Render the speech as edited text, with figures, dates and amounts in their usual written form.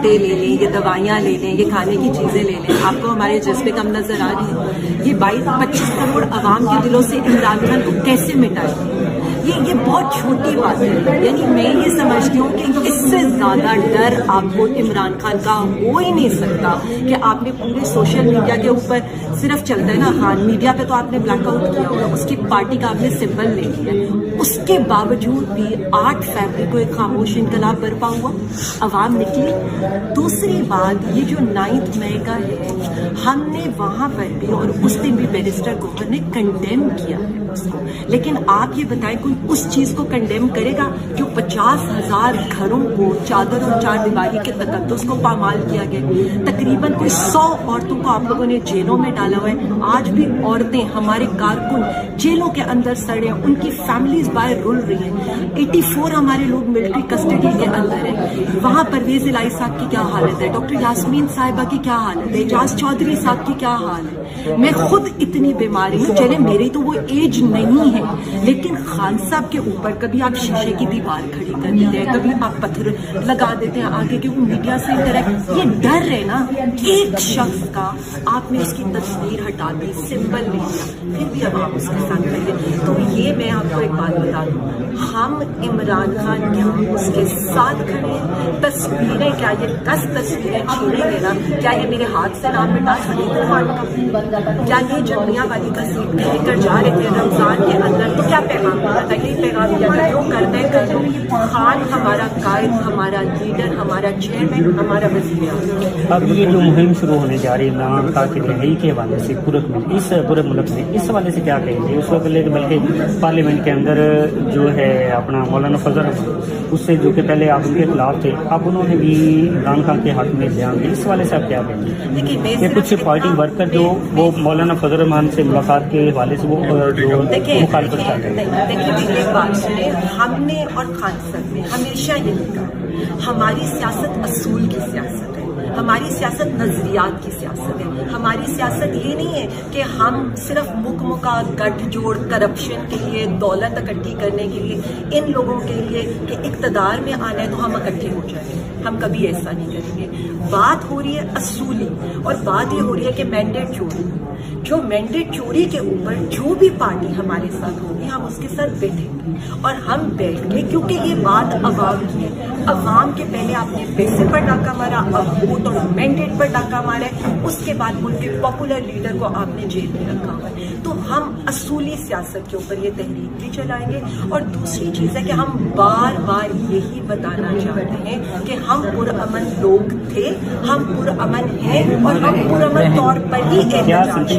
پتے لے لیں، یہ دوائیاں لے لیں، یہ کھانے کی چیزیں لے لیں، آپ کو ہمارے جذبے کم نظر آ رہی ہے؟ یہ 22-25 کروڑ عوام کے دلوں سے عمران خان کو کیسے مٹائے؟ یہ بہت چھوٹی بات ہے. یعنی میں یہ سمجھتی ہوں کہ اس سے زیادہ ڈر آپ کو عمران خان کا ہو ہی نہیں سکتا کہ آپ نے پورے سوشل میڈیا کے اوپر صرف چلتا ہے نا، ہاں میڈیا پہ تو آپ نے بلیک آؤٹ کیا ہوگا، اس کی پارٹی کا آپ نے سمبل لے لیا، اس کے باوجود بھی 8 فروری کو ایک خاموش انقلاب برپا ہوا، عوام نکلی. دوسری بات، یہ جو 9 مئی کا ہے، ہم نے وہاں پر بھی اور اس دن بھی بیرسٹر گوہر نے کنڈیم کیا ہے اس کو، لیکن آپ یہ بتائیں کوئی اس چیز کو کنڈیم کرے گا جو 50,000 گھروں کو چادر اور چار دیواری کے تقدس کو پامال کیا گیا؟ تقریباً کوئی 100 عورتوں کو آپ لوگوں نے جیلوں میں ڈالا ہوا ہے. آج بھی عورتیں، ہمارے کارکن جیلوں کے اندر سڑے ہیں، ان کی فیملیز باہر رل رہی ہیں. 84 ہمارے لوگ ملٹری کسٹڈی کے اندر ہیں. وہاں پرویز الہی صاحب کی کیا حالت ہے، ڈاکٹر یاسمین صاحبہ کی کیا حالت ہے، اعجاز چودھری صاحب کی کیا حال ہے. میں خود اتنی بیماری ہوں، چلے میری تو وہ ایج نہیں ہے، لیکن خان صاحب کے اوپر کبھی آپ شیشے کی دیوار کھڑی کر دیتے ہیں، کبھی آپ پتھر لگا دیتے ہیں آگے کہ وہ میڈیا سے انٹریکٹ. یہ ڈر ہے نا ایک شخص کا، آپ نے اس کی تصویر ہٹا دی، سمبل لے لیا، پھر بھی اب آپ اس کے ساتھ رہیے. تو یہ میں آپ کو ایک بات بتا دوں، ہم عمران خان کیا اس کے ساتھ کھڑے ہیں. تصویریں کیا یہ 10 تصویریں چھوڑیں گے نا، کیا یہ میرے ہاتھ سے نام مٹا سکتے ہیں؟ کیا یہ جمعیہ والی تصویر لے کر جا رہے تھے رمضان کے اندر تو کیا پیغام دیا تھا؟ یہی پیغام دیا تھا جو کرتے ہیں کر لو. خان ہمارا قائد، ہمارا لیڈر، ہمارا چیئرمین، ہمارا وزیر اعظم. اب یہ جو مہم شروع ہونے جا رہی ہے عمران خان کی رہائی کے حوالے سے پورے ملک میں، اس حوالے سے کیا کہیں گے؟ اس وقت بلکہ پارلیمنٹ کے اندر جو ہے اپنا مولانا فضل اس سے جو کہ پہلے آپ ان کے خلاف تھے، اب انہوں نے بھی عمران خان کے حق میں بیان دیا. اس حوالے سے آپ کیا کہیں گے کہ کچھ پارٹی ورکر جو وہ مولانا فضل الرحمان سے ملاقات کے حوالے سے وہ جو مخالفت کر رہے ہیں؟ دیکھیے میری بات سنیں، ہم نے اور خان صاحب نے ہمیشہ یہ کہا ہماری سیاست اصول کی سیاست ہے، ہماری سیاست نظریات کی سیاست ہے. ہماری سیاست یہ نہیں ہے کہ ہم صرف مکا گٹھ جوڑ کرپشن کے لیے، دولت اکٹھی کرنے کے لیے، ان لوگوں کے لیے کہ اقتدار میں آنا ہے تو ہم اکٹھے ہو جائیں. ہم کبھی ایسا نہیں کریں گے. بات ہو رہی ہے اصولی، اور بات یہ ہو رہی ہے کہ مینڈیٹ چوری، جو مینڈیٹ چوری کے اوپر جو بھی پارٹی ہمارے ساتھ ہوگی ہم اس کے ساتھ بیٹھیں گے. اور ہم بیٹھ کے، کیونکہ یہ بات عوام کی ہے، عوام کے پہلے آپ نے پیسے پر ڈاکہ مارا، اب ووٹ اور مینڈیٹ پر ڈاکہ مارا ہے، اس کے بعد ملک کے پاپولر لیڈر کو آپ نے جیل میں رکھا ہوا ہے. تو ہم اصولی سیاست کے اوپر یہ تحریک بھی چلائیں گے. اور دوسری چیز ہے کہ ہم بار بار یہی بتانا چاہتے ہیں کہ ہم پرامن لوگ تھے، ہم پرامن ہیں، اور ہم پرامن طور پر ہی احتجاج